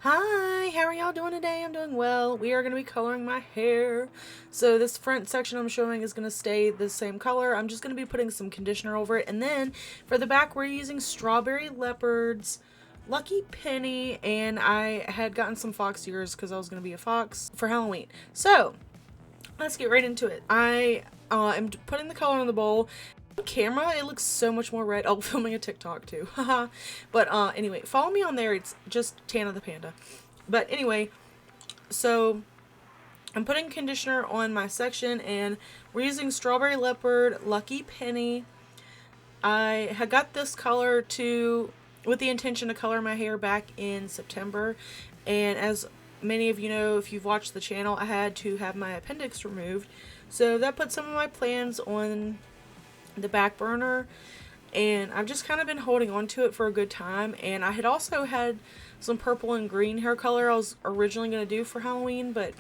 Hi, how are y'all doing today? I'm doing well. We are going to be coloring my hair. So this front section I'm showing is going to stay the same color. I'm just going to be putting some conditioner over it. And then for the back, we're using Strawberry Leopard's Lucky Penny. And I had gotten some fox ears because I was going to be a fox for Halloween. So let's get right into it. I am putting the color in the bowl. On camera, it looks so much more red. Oh, filming a TikTok too. Haha. But anyway, follow me on there. It's just Tana the Panda. But anyway, so I'm putting conditioner on my section and we're using Strawberry Leopard Lucky Penny. I had got this color with the intention to color my hair back in September, and as many of you know, if you've watched the channel, I had to have my appendix removed, so that put some of my plans on the back burner, and I've just kind of been holding on to it for a good time. And I had also had some purple and green hair color I was originally going to do for Halloween, but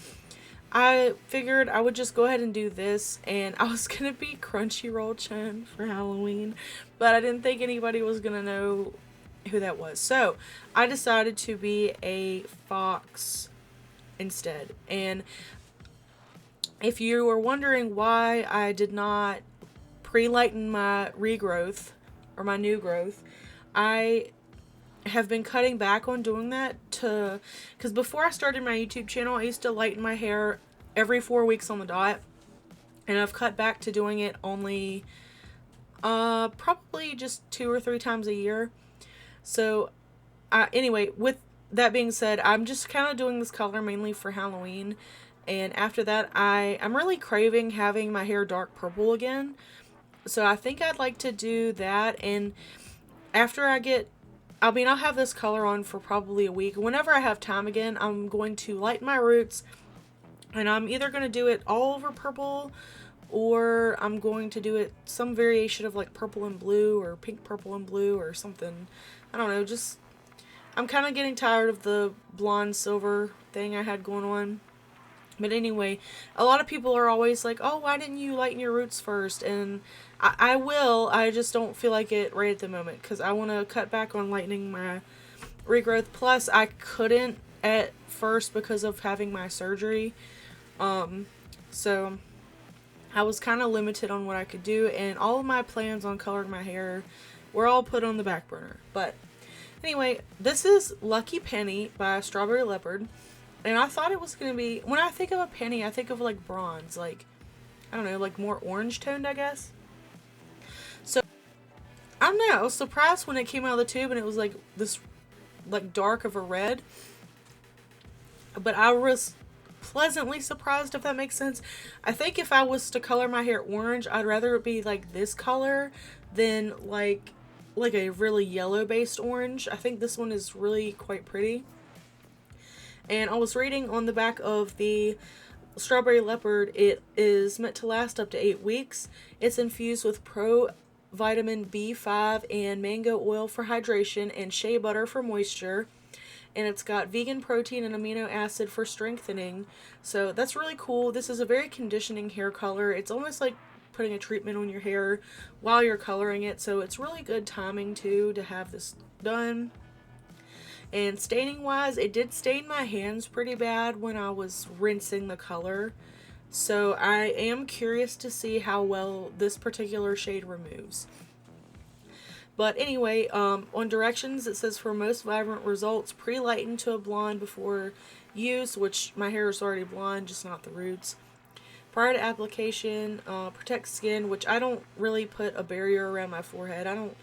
I figured I would just go ahead and do this, and I was going to be Crunchyroll Chen for Halloween, but I didn't think anybody was going to know who that was. So I decided to be a fox instead. And if you were wondering why I did not pre-lighten my regrowth or my new growth, I have been cutting back on doing that because before I started my YouTube channel, I used to lighten my hair every 4 weeks on the dot, and I've cut back to doing it only probably just 2 or 3 times a year. So anyway, with that being said, I'm just kind of doing this color mainly for Halloween, and after that I'm really craving having my hair dark purple again. So I think I'd like to do that, and after I'll have this color on for probably a week. Whenever I have time again, I'm going to lighten my roots, and I'm either going to do it all over purple, or I'm going to do it some variation of like purple and blue, or pink, purple and blue, or something. I don't know, just, I'm kind of getting tired of the blonde silver thing I had going on. But anyway, a lot of people are always like, oh, why didn't you lighten your roots first? And I will, I just don't feel like it right at the moment, because I want to cut back on lightening my regrowth. Plus, I couldn't at first because of having my surgery. So I was kind of limited on what I could do, and all of my plans on coloring my hair were all put on the back burner. But anyway, this is Lucky Penny by Strawberry Leopard. And I thought it was going to be, when I think of a penny, I think of like bronze, like, I don't know, like more orange toned, I guess. So, I don't know, I was surprised when it came out of the tube and it was like this, like dark of a red. But I was pleasantly surprised, if that makes sense. I think if I was to color my hair orange, I'd rather it be like this color than like a really yellow based orange. I think this one is really quite pretty. And I was reading on the back of the Strawberry Leopard, it is meant to last up to 8 weeks. It's infused with vitamin B5 and mango oil for hydration and shea butter for moisture. And it's got vegan protein and amino acid for strengthening. So that's really cool. This is a very conditioning hair color. It's almost like putting a treatment on your hair while you're coloring it. So it's really good timing too to have this done. And staining wise, it did stain my hands pretty bad when I was rinsing the color. So I am curious to see how well this particular shade removes. But anyway, on directions it says for most vibrant results, pre-lighten to a blonde before use, which my hair is already blonde, just not the roots. Prior to application, protect skin, which I don't really put a barrier around my forehead. I don't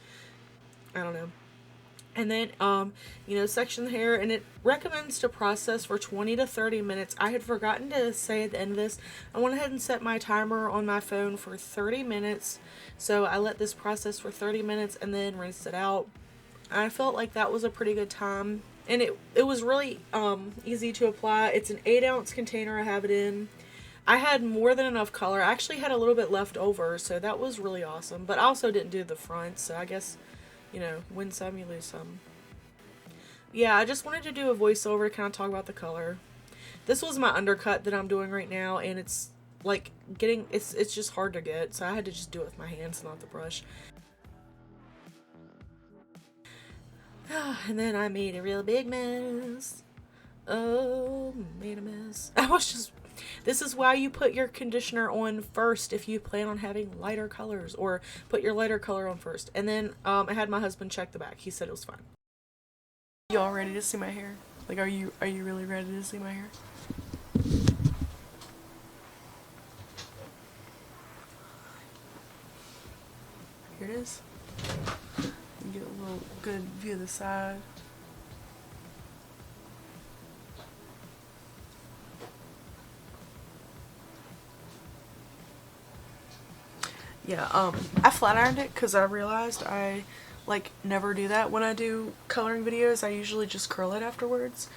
know. And then, section the hair, and it recommends to process for 20 to 30 minutes. I had forgotten to say at the end of this, I went ahead and set my timer on my phone for 30 minutes. So I let this process for 30 minutes and then rinsed it out. I felt like that was a pretty good time. And it was really easy to apply. It's an 8-ounce container I have it in. I had more than enough color. I actually had a little bit left over, so that was really awesome. But I also didn't do the front, so I guess, win some, you lose some. Yeah, I just wanted to do a voiceover to kind of talk about the color. This was my undercut that I'm doing right now, and it's like it's just hard to get, so I had to just do it with my hands, not the brush. And then I made a real big mess. Oh, made a mess. I was just... This is why you put your conditioner on first if you plan on having lighter colors, or put your lighter color on first. And then I had my husband check the back. He said it was fine. Y'all ready to see my hair? Like, are you really ready to see my hair? Here it is. You get a little good view of the side. Yeah, I flat ironed it because I realized I like never do that when I do coloring videos. I usually just curl it afterwards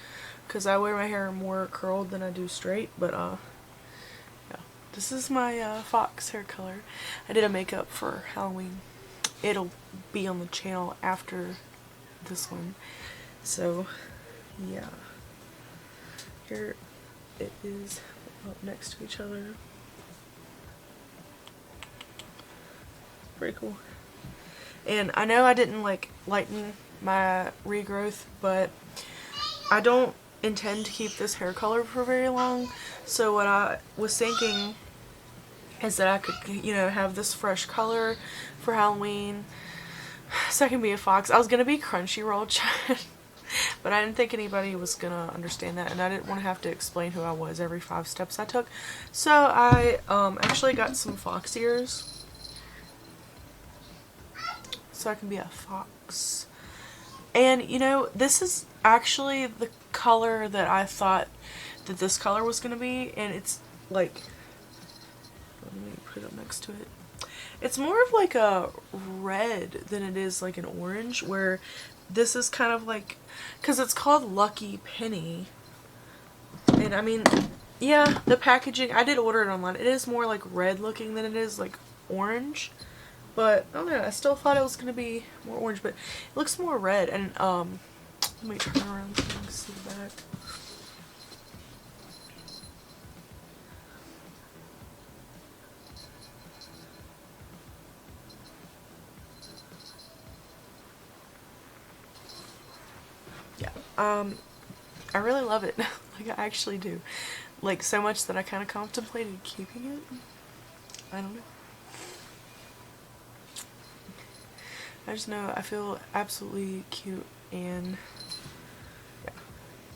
because I wear my hair more curled than I do straight. But yeah, this is my fox hair color. I did a makeup for Halloween. It'll be on the channel after this one. So yeah, here it is up next to each other. Pretty cool. And I know I didn't like lighten my regrowth, but I don't intend to keep this hair color for very long. So what I was thinking is that I could, you know, have this fresh color for Halloween so I can be a fox. I was gonna be Crunchyroll Chad, but I didn't think anybody was gonna understand that, and I didn't want to have to explain who I was every 5 steps I took. So I actually got some fox ears so I can be a fox. And you know, this is actually the color that I thought that this color was gonna be, and it's like, let me put it up next to it. It's more of like a red than it is like an orange, where this is kind of like, because it's called Lucky Penny. And I mean, yeah, the packaging, I did order it online. It is more like red looking than it is like orange. But I don't know, I still thought it was going to be more orange, but it looks more red. And let me turn around so you can see the back. Yeah, I really love it. Like, I actually do. Like, so much that I kind of contemplated keeping it. I don't know. I just know I feel absolutely cute, and yeah.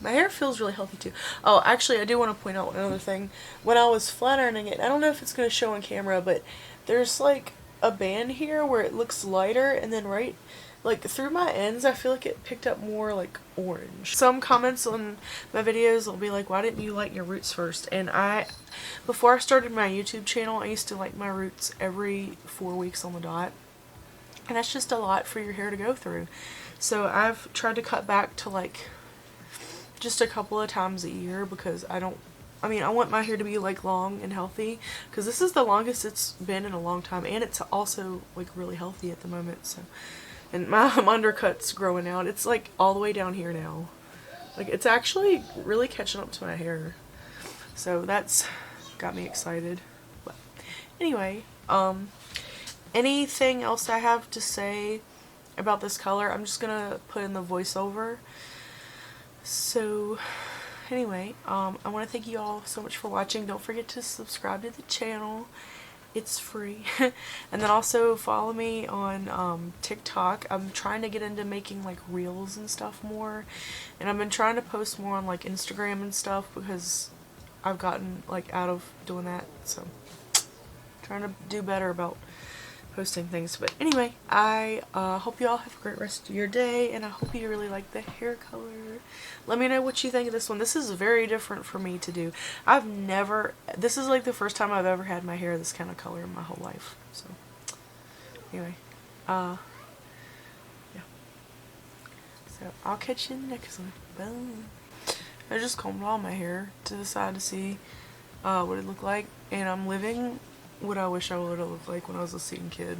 My hair feels really healthy too. Oh, actually, I do want to point out another thing. When I was flat ironing it, I don't know if it's going to show on camera, but there's like a band here where it looks lighter, and then right like through my ends I feel like it picked up more like orange. Some comments on my videos will be like, why didn't you lighten your roots first? And before I started my YouTube channel, I used to lighten my roots every 4 weeks on the dot. And that's just a lot for your hair to go through. So I've tried to cut back to like just a couple of times a year, because I want my hair to be like long and healthy, because this is the longest it's been in a long time, and it's also like really healthy at the moment. So, and my undercut's growing out. It's like all the way down here now. Like, it's actually really catching up to my hair. So that's got me excited. But anyway, anything else I have to say about this color, I'm just gonna put in the voiceover. So anyway, I want to thank you all so much for watching. Don't forget to subscribe to the channel. It's free. And then also follow me on TikTok. I'm trying to get into making like reels and stuff more. And I've been trying to post more on like Instagram and stuff, because I've gotten like out of doing that. So trying to do better about posting things. But anyway, I hope you all have a great rest of your day, and I hope you really like the hair color. Let me know what you think of this one. This is very different for me to do. This is like the first time I've ever had my hair this kind of color in my whole life. So anyway, yeah. So I'll catch you in the next one. Bye. I just combed all my hair to decide to see what it looked like, and I'm living what I wish I would have looked like when I was a scene kid.